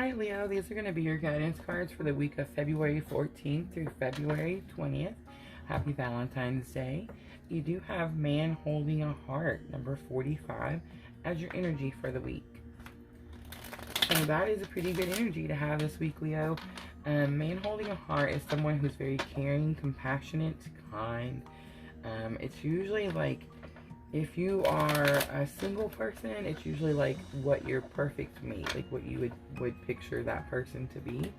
Alright, Leo, these are going to be your guidance cards for the week of February 14th through February 20th. Happy Valentine's Day. You do have Man Holding a Heart, number 45, as your energy for the week. So that is a pretty good energy to have this week, Leo. Man Holding a Heart is someone who's very caring, compassionate, kind. It's usually like, if you are a single person, it's usually like what your perfect mate, like what you would picture that person to be.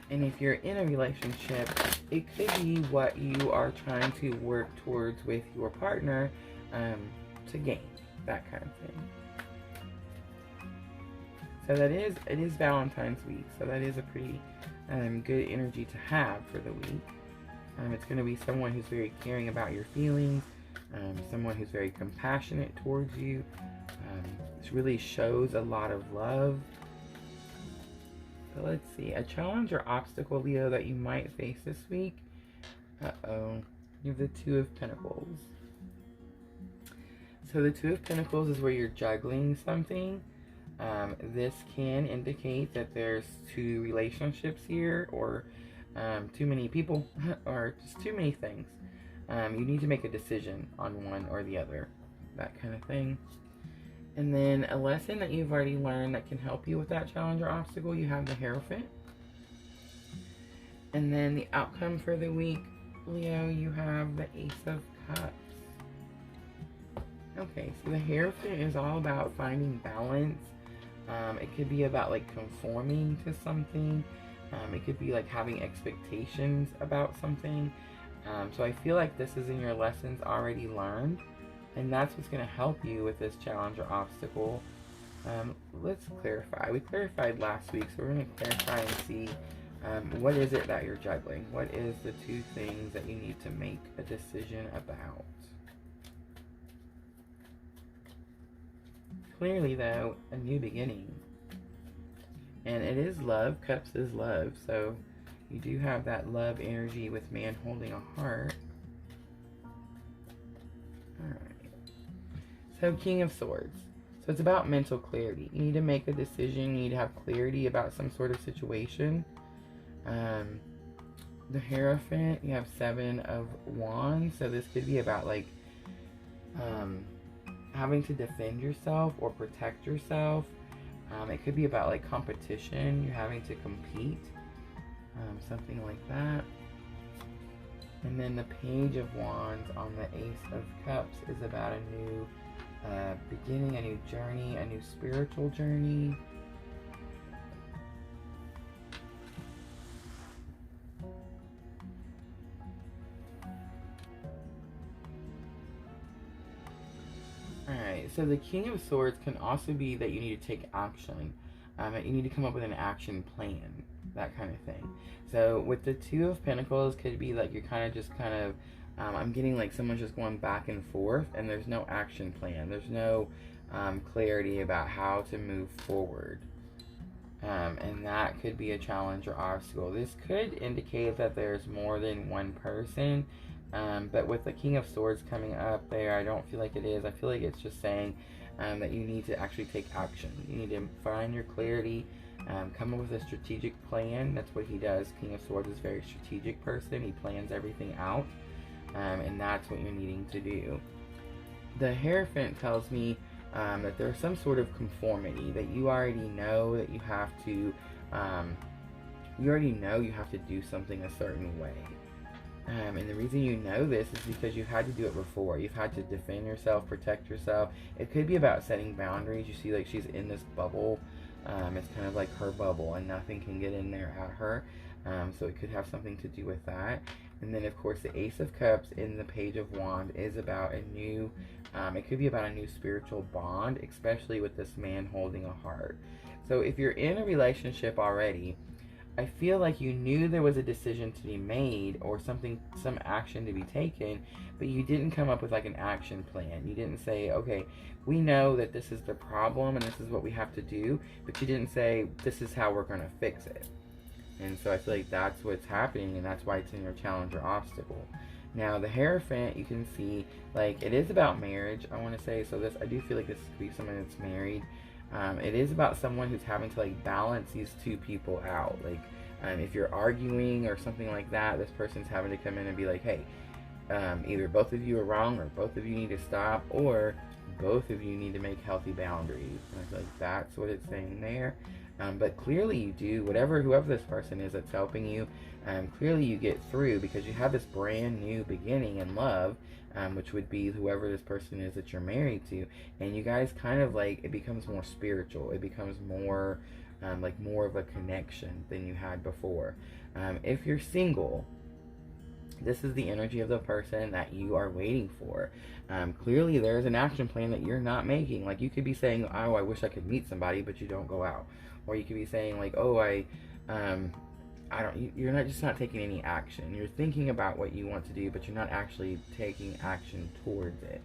And if you're in a relationship, it could be what you are trying to work towards with your partner to gain, that kind of thing. So it is Valentine's week, so that is a pretty good energy to have for the week. It's going to be someone who's very caring about your feelings, someone who's very compassionate towards you. This really shows a lot of love. So let's see, a challenge or obstacle, Leo, that you might face this week. You have the Two of Pentacles. So the Two of Pentacles is where you're juggling something. This can indicate that there's two relationships here, or too many people, or just too many things. You need to make a decision on one or the other, that kind of thing. And then a lesson that you've already learned that can help you with that challenge or obstacle, you have the Hierophant. And then the outcome for the week, Leo, you have the Ace of Cups. Okay, so the Hierophant is all about finding balance. It could be about like conforming to something. It could be like having expectations about something. So I feel like this is in your lessons already learned, and that's what's going to help you with this challenge or obstacle. Let's clarify. We clarified last week, so we're going to clarify and see what is it that you're juggling. What is the two things that you need to make a decision about? Clearly, though, a new beginning. And it is love. Cups is love. So you do have that love energy with Man Holding a Heart. Alright. So King of Swords. So it's about mental clarity. You need to make a decision. You need to have clarity about some sort of situation. The Hierophant, you have Seven of Wands. So this could be about like having to defend yourself or protect yourself. It could be about like competition. You're having to compete. Something like that. And then the Page of Wands on the Ace of Cups is about a new beginning, a new journey, a new spiritual journey. Alright, so the King of Swords can also be that you need to take action. You need to come up with an action plan, that kind of thing. So with the Two of Pentacles, could be like you're I'm getting like someone's just going back and forth, and there's no action plan. There's no clarity about how to move forward. And that could be a challenge or obstacle. This could indicate that there's more than one person. But with the King of Swords coming up there, I don't feel like it is. I feel like it's just saying that you need to actually take action. You need to find your clarity, come up with a strategic plan. That's what he does. King of Swords is a very strategic person. He plans everything out, and that's what you're needing to do. The Hierophant tells me that there's some sort of conformity, that you already know that you have to, do something a certain way. And the reason you know this is because you've had to do it before. You've had to defend yourself, protect yourself. It could be about setting boundaries. You see like she's in this bubble. It's kind of like her bubble, and nothing can get in there at her. So it could have something to do with that. And then of course the Ace of Cups in the Page of Wands is about a new, it could be about a new spiritual bond, especially with this Man Holding a Heart. So if you're in a relationship already, I feel like you knew there was a decision to be made or some action to be taken, but you didn't come up with like an action plan. You didn't say, okay, we know that this is the problem and this is what we have to do, but you didn't say, this is how we're going to fix it. And so I feel like that's what's happening, and that's why it's in your challenge or obstacle. Now, the Hierophant, you can see, like, it is about marriage, I want to say. So this, I do feel like this could be someone that's married. It is about someone who's having to like balance these two people out. Like if you're arguing or something like that, this person's having to come in and be like, hey, either both of you are wrong, or both of you need to stop, or both of you need to make healthy boundaries. And I feel like that's what it's saying there. But clearly you do, whoever this person is that's helping you, clearly you get through because you have this brand new beginning in love, which would be whoever this person is that you're married to. And you guys kind of like, it becomes more spiritual. It becomes more like more of a connection than you had before. If you're single, this is the energy of the person that you are waiting for. Clearly there's an action plan that you're not making. Like you could be saying, oh, I wish I could meet somebody, but you don't go out. Or you could be saying like, oh, you're not taking any action. You're thinking about what you want to do, but you're not actually taking action towards it.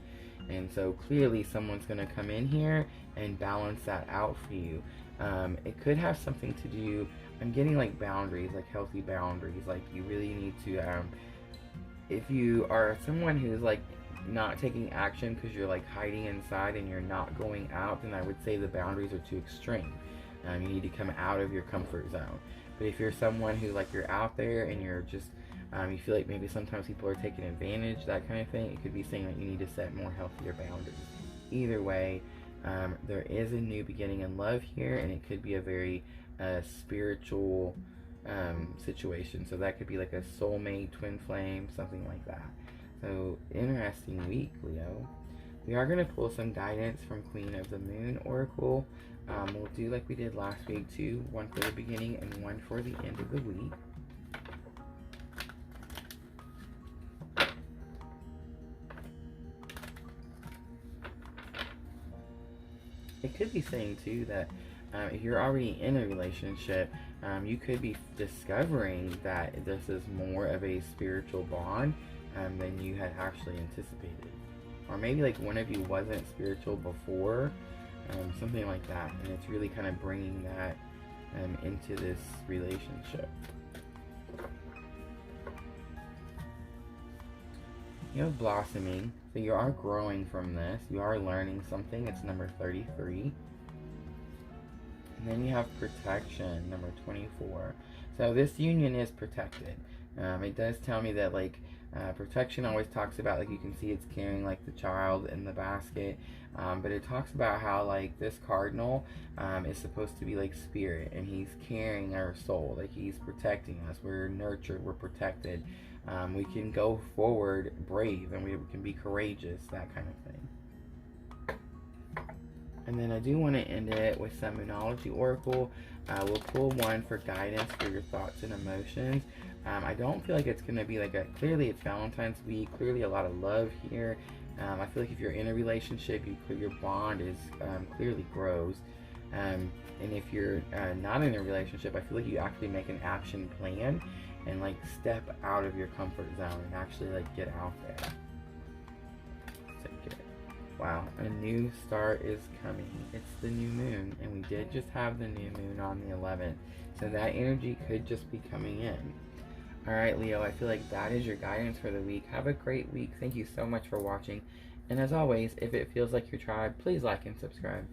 And so clearly someone's going to come in here and balance that out for you. It could have something to do, I'm getting like boundaries, like healthy boundaries. Like you really need to, if you are someone who's like not taking action because you're like hiding inside and you're not going out, then I would say the boundaries are too extreme. You need to come out of your comfort zone. But if you're someone who like you're out there and you're just you feel like maybe sometimes people are taking advantage, that kind of thing, it could be saying that you need to set more healthier boundaries. Either way, there is a new beginning in love here, and it could be a very spiritual situation. So that could be like a soulmate, twin flame, something like that. So interesting week, Leo. We are going to pull some guidance from Queen of the Moon Oracle. We'll do like we did last week too, one for the beginning and one for the end of the week. It could be saying too that if you're already in a relationship, you could be discovering that this is more of a spiritual bond than you had actually anticipated. Or maybe like one of you wasn't spiritual before, something like that, and it's really kind of bringing that into this relationship. You have blossoming, so you are growing from this. You are learning something. It's number 33. And then you have protection, number 24. So this union is protected. It does tell me that like protection always talks about, like you can see it's carrying like the child in the basket, but it talks about how like this cardinal is supposed to be like spirit, and he's carrying our soul, like he's protecting us. We're nurtured, we're protected. We can go forward brave, and we can be courageous, that kind of thing. And then I do want to end it with some moonology oracle. We'll pull one for guidance for your thoughts and emotions. I don't feel like it's going to be like clearly it's Valentine's week, clearly a lot of love here. I feel like if you're in a relationship, your bond is clearly grows. And if you're not in a relationship, I feel like you actually make an action plan and like step out of your comfort zone and actually like get out there. Wow, a new start is coming. It's the new moon, and we did just have the new moon on the 11th. So that energy could just be coming in. Alright, Leo, I feel like that is your guidance for the week. Have a great week. Thank you so much for watching. And as always, if it feels like your tribe, please like and subscribe.